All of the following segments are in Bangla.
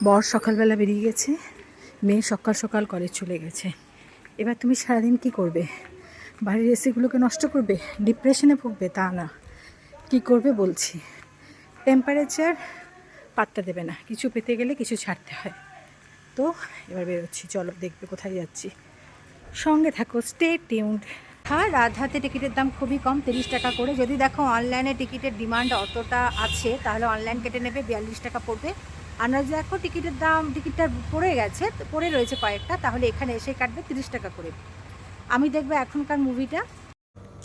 বর সকালবেলা বেরিয়ে গেছে, মেয়ে সকাল সকাল কলেজ চলে গেছে। এবার তুমি সারাদিন কি করবে? বাড়ির এসিগুলোকে নষ্ট করবে, ডিপ্রেশনে ভুগবে? তা না, কি করবে বলছি। টেম্পারেচার পাত্তা দেবে না, কিছু পেতে গেলে কিছু ছাড়তে হয়। তো এবার বেরোচ্ছি, চলো দেখবে কোথায় যাচ্ছি, সঙ্গে থাকো, স্টে টিউনড। হ্যাঁ, রাতহাতে টিকিটের দাম খুবই কম, 30 টাকা করে। যদি দেখো অনলাইনে টিকিটের ডিমান্ড অতটা আছে তাহলে অনলাইন কেটে নেবে, 42 টাকা পড়বে। আর না দেখো টিকিটের দাম, টিকিটটা পড়ে রয়েছে কয়েকটা, তাহলে এখানে এসে কাটবে 30 টাকা করে। আমি দেখবো এখনকার মুভিটা,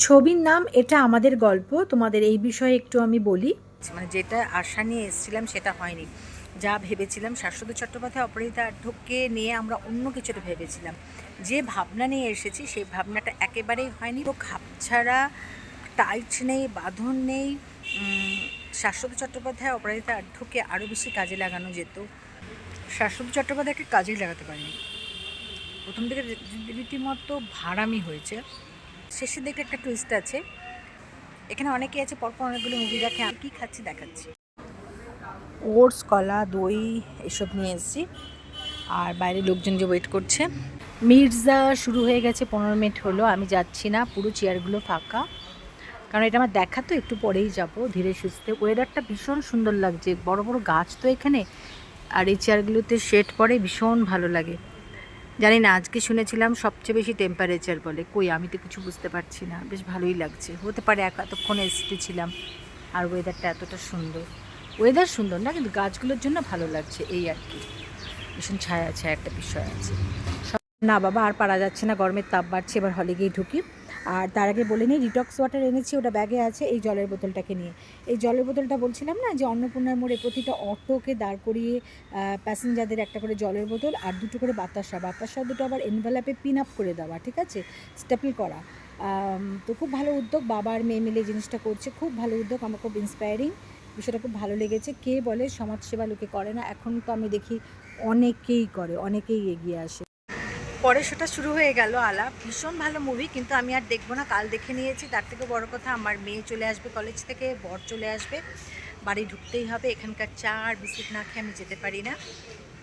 ছবির নাম এটা আমাদের গল্প। তোমাদের এই বিষয়ে একটু আমি বলি, মানে যেটা আশা নিয়ে এসেছিলাম সেটা হয়নি। যা ভেবেছিলাম, শাশ্বত চট্টোপাধ্যায় অপরাজিতা আঢ্যকে নিয়ে আমরা অন্য কিছুটা ভেবেছিলাম। যে ভাবনা নিয়ে এসেছি সেই ভাবনাটা একেবারেই হয়নি। তো খাপছাড়া, টাইট নেই, বাঁধন নেই। শাশ্বত চট্টোপাধ্যায় অপরাজিতা আঢ্যকে আরও বেশি কাজে লাগানো যেত, শাশ্বত চট্টোপাধ্যায়কে কাজেই লাগাতে পারিনি। প্রথম দিকে রীতিমতো ভাড়ামি হয়েছে, শেষের দিকে একটা টুইস্ট আছে। এখানে অনেকেই আছে পরপর অনেকগুলো মুভি দেখে, আমি কী খাচ্ছি দেখাচ্ছি। ওটস, কলা, দই এসব নিয়ে এসেছি। আর বাইরে লোকজন যে ওয়েট করছে। মির্জা শুরু হয়ে গেছে, 15 মিনিট হলো, আমি যাচ্ছি না, পুরো চেয়ারগুলো ফাঁকা। কারণ এটা আমার দেখা, তো একটু পরেই যাব ধীরে সুস্থে। ওয়েদারটা ভীষণ সুন্দর লাগছে, বড় বড় গাছ তো এখানে, আর এই চেয়ারগুলোতে শেড পড়ে, ভীষণ ভালো লাগে। জানি না, আজকে শুনেছিলাম সবচেয়ে বেশি টেম্পারেচার বলে, কই আমি তো কিছু বুঝতে পারছি না। বেশ ভালোই লাগছে, হতে পারে এতক্ষণ এসিতে ছিলাম। আর ওয়েদারটা এতটা সুন্দর, ওয়েদার সুন্দর না, কিন্তু গাছগুলোর জন্য ভালো লাগছে, এই আর কি। ভীষণ ছায়া আছে, একটা বিষয় আছে। না বাবা, আর পারা যাচ্ছে না, গরমের তাপ বাড়ছে, এবার হলে গিয়ে ঢুকি। আর তার আগে বলে নিই, ডিটক্স ওয়াটার এনেছি, ওটা ব্যাগে আছে। এই জলের বোতলটাকে নিয়ে, এই জলের বোতলটা বলছিলাম না যে অন্নপূর্ণার মোড়ে প্রতিটা অটোকে দাঁড় করিয়ে প্যাসেঞ্জারদের একটা করে জলের বোতল আর দুটো করে বাতাসা দুটো আবার এনভেলাপে পিন আপ করে দেওয়া, ঠিক আছে, স্টেপল করা। তো খুব ভালো উদ্যোগ, বাবা আর মেয়ে মিলে জিনিসটা করছে, খুব ভালো উদ্যোগ, আমার খুব ইন্সপায়ারিং, বিষয়টা খুব ভালো লেগেছে। কে বলে সমাজসেবা লোকে করে না? এখন তো আমি দেখি অনেকেই করে, অনেকেই এগিয়ে আসে। পরে সেটা শুরু হয়ে গেল আলাপ। ভীষণ ভালো মুভি, কিন্তু আমি আর দেখবো না, কাল দেখে নিয়েছি। তার থেকে বড় কথা, আমার মেয়ে চলে আসবে কলেজ থেকে, বর চলে আসবে, বাড়ি ঢুকতেই হবে। এখানকার চা আর বিস্কুট না খেয়ে আমি যেতে পারি না।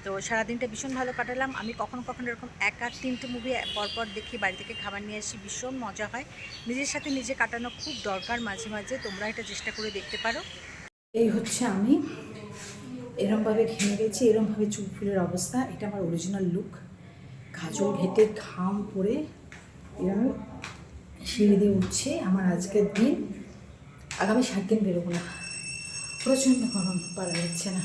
তো সারাদিনটা ভীষণ ভালো কাটালাম। আমি কখনো কখনো এরকম 1-3টে মুভি পরপর দেখি, বাড়ি থেকে খাবার নিয়ে আসি, ভীষণ মজা হয়। নিজের সাথে নিজে কাটানো খুব দরকার মাঝে মাঝে, তোমরা এটা চেষ্টা করে দেখতে পারো। এই হচ্ছে আমি, এরমভাবে ঘেমে গেছি, এরমভাবে চুল ফুলের অবস্থা। এটা আমার অরিজিনাল লুক, কাজল ঘেটে ঘাম পড়ে এরকম সিঁড়ি দিয়ে উঠছে। আমার আজকের দিন, আগামী 7 দিন বেরোবো না, প্রচণ্ড গরম, পারা যাচ্ছে না।